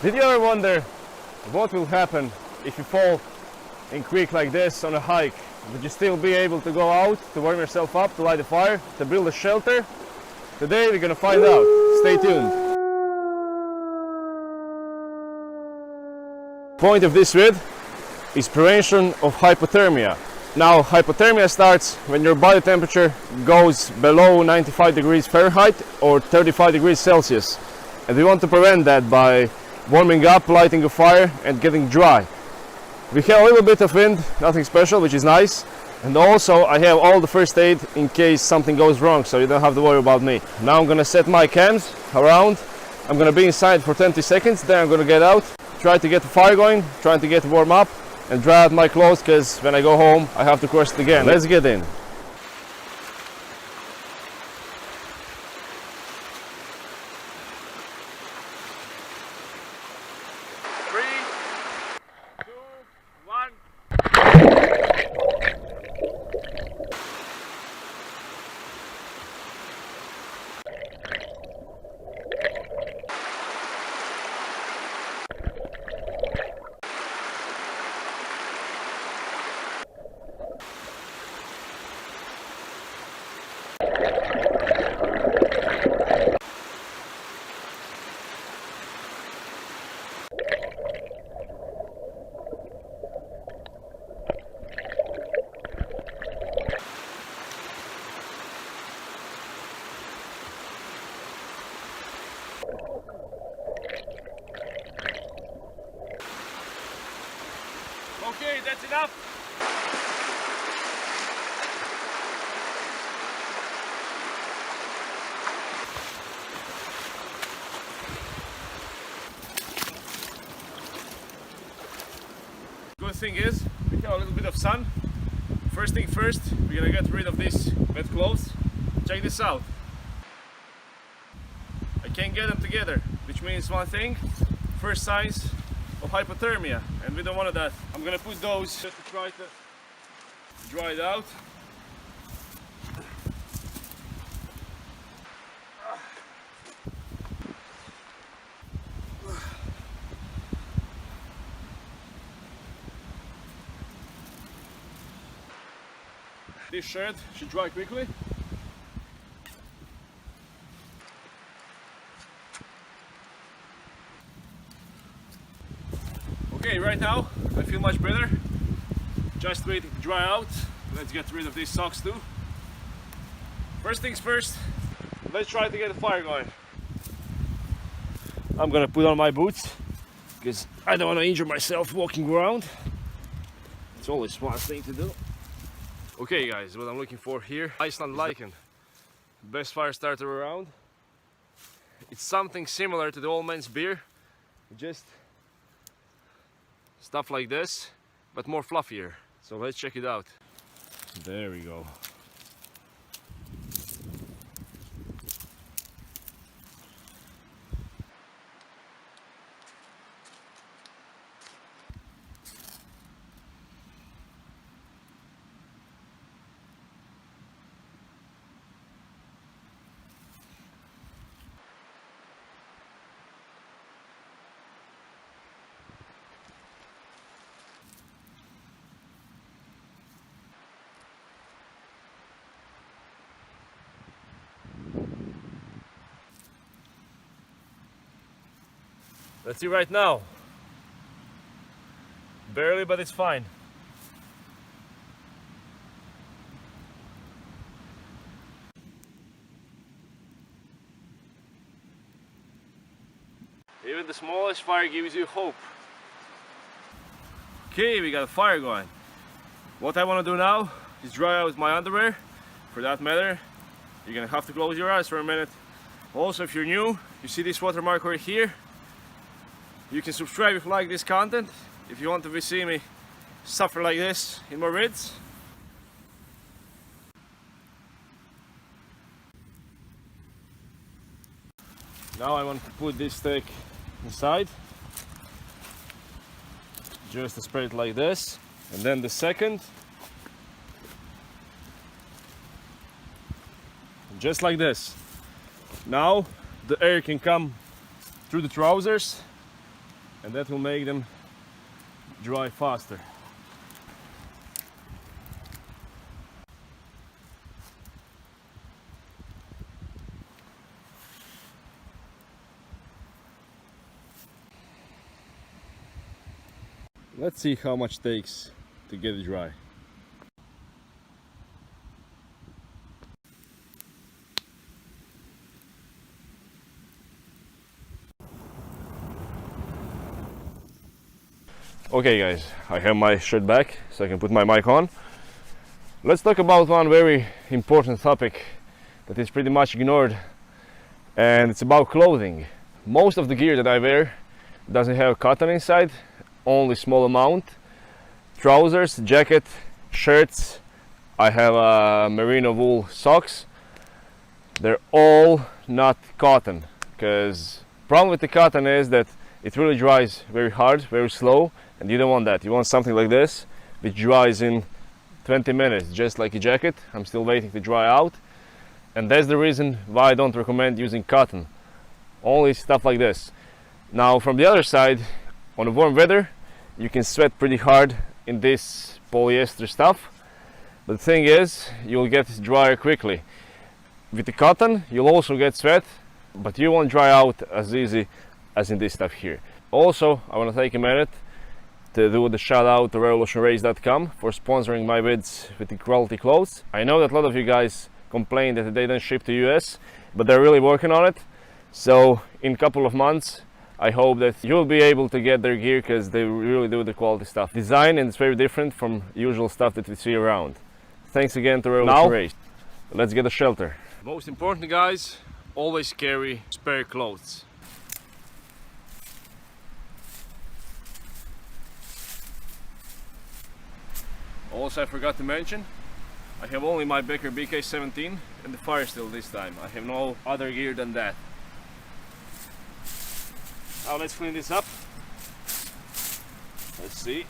Did you ever wonder what will happen if you fall in a creek like this on a hike? Would you still be able to go out to warm yourself up, to light a fire, to build a shelter? Today we're gonna find out. Stay tuned. Point of this vid is prevention of hypothermia. Now, hypothermia starts when your body temperature goes below 95 degrees Fahrenheit or 35 degrees Celsius. And we want to prevent that by warming up, lighting a fire and getting dry. We have a little bit of wind, nothing special, which is nice. And also I have all the first aid in case something goes wrong, so you don't have to worry about me. Now I'm gonna set my cams around. I'm gonna be inside for 20 seconds, then I'm gonna get out, try to get the fire going, trying to get warm up and dry out my clothes, because when I go home I have to cross it again. Let's get in. Okay, that's enough. Good thing is, we have a little bit of sun. First thing first, we're gonna get rid of these wet clothes. Check this out. I can't get them together, which means one thing, first signs of hypothermia, and we don't want that. I'm gonna put those just to try to dry it out. This shirt should dry quickly. Okay, right now I feel much better. Just waiting to dry out. Let's get rid of these socks too. First things first, let's try to get a fire going. I'm gonna put on my boots because I don't want to injure myself walking around. It's always a smart thing to do. Okay guys, what I'm looking for here, Iceland lichen. Best fire starter around. It's something similar to the old man's beer, just stuff like this, but more fluffier. So let's check it out. There we go. Let's see right now. Barely, but it's fine. Even the smallest fire gives you hope. Okay, we got a fire going. What I want to do now is dry out my underwear. For that matter, you're gonna have to close your eyes for a minute. Also, if you're new, you see this watermark right here. You can subscribe if you like this content. If you want to see me suffer like this in more vids. Now I want to put this stick inside. Just to spread it like this. And then the second. Just like this. Now the air can come through the trousers and that will make them dry faster. Let's see how much it takes to get it dry. Okay guys, I have my shirt back so I can put my mic on. Let's talk about one very important topic that is pretty much ignored, and it's about clothing. Most of the gear that I wear doesn't have cotton inside, only small amount. Trousers, jacket, shirts, I have merino wool socks. They're all not cotton, because problem with the cotton is that it really dries very hard, very slow, and you don't want that. You want something like this, which dries in 20 minutes, just like a jacket. I'm still waiting to dry out, and that's the reason why I don't recommend using cotton. Only stuff like this. Now from the other side, on the warm weather, you can sweat pretty hard in this polyester stuff, but the thing is, you'll get drier quickly. With the cotton, you'll also get sweat, but you won't dry out as easy as in this stuff here. Also, I want to take a minute to do the shout out to revolutionrace.com for sponsoring my vids with the quality clothes. I know that a lot of you guys complain that they don't ship to US, but they're really working on it. So in a couple of months, I hope that you'll be able to get their gear, because they really do the quality stuff. Design, and it's very different from usual stuff that we see around. Thanks again to Revolution Race. Let's get a shelter. Most important, guys, always carry spare clothes. Also, I forgot to mention, I have only my Becker BK17 and the fire steel this time. I have no other gear than that. Now let's clean this up. Let's see.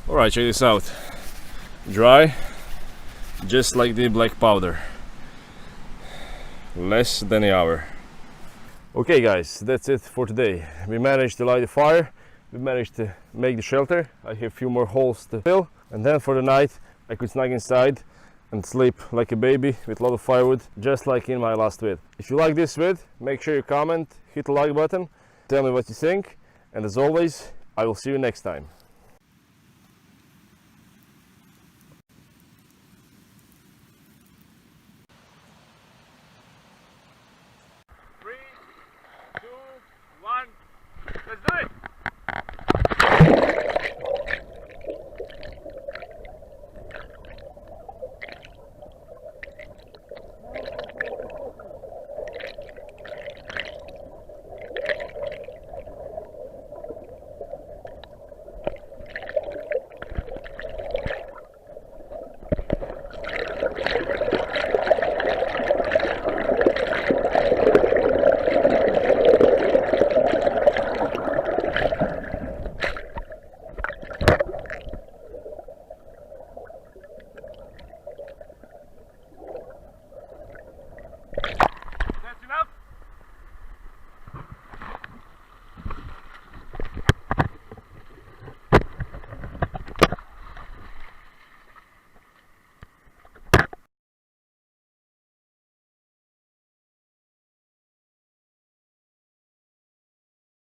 Alright, check this out. Dry, just like the black powder. Less than an hour. Okay guys, that's it for today. We managed to light the fire, we managed to make the shelter. I have a few more holes to fill, and then for the night I could snug inside and sleep like a baby with a lot of firewood, just like in my last vid. If you like this vid, make sure you comment, hit the like button, tell me what you think, and as always, I will see you next time. 3, 2, 1, let's do it!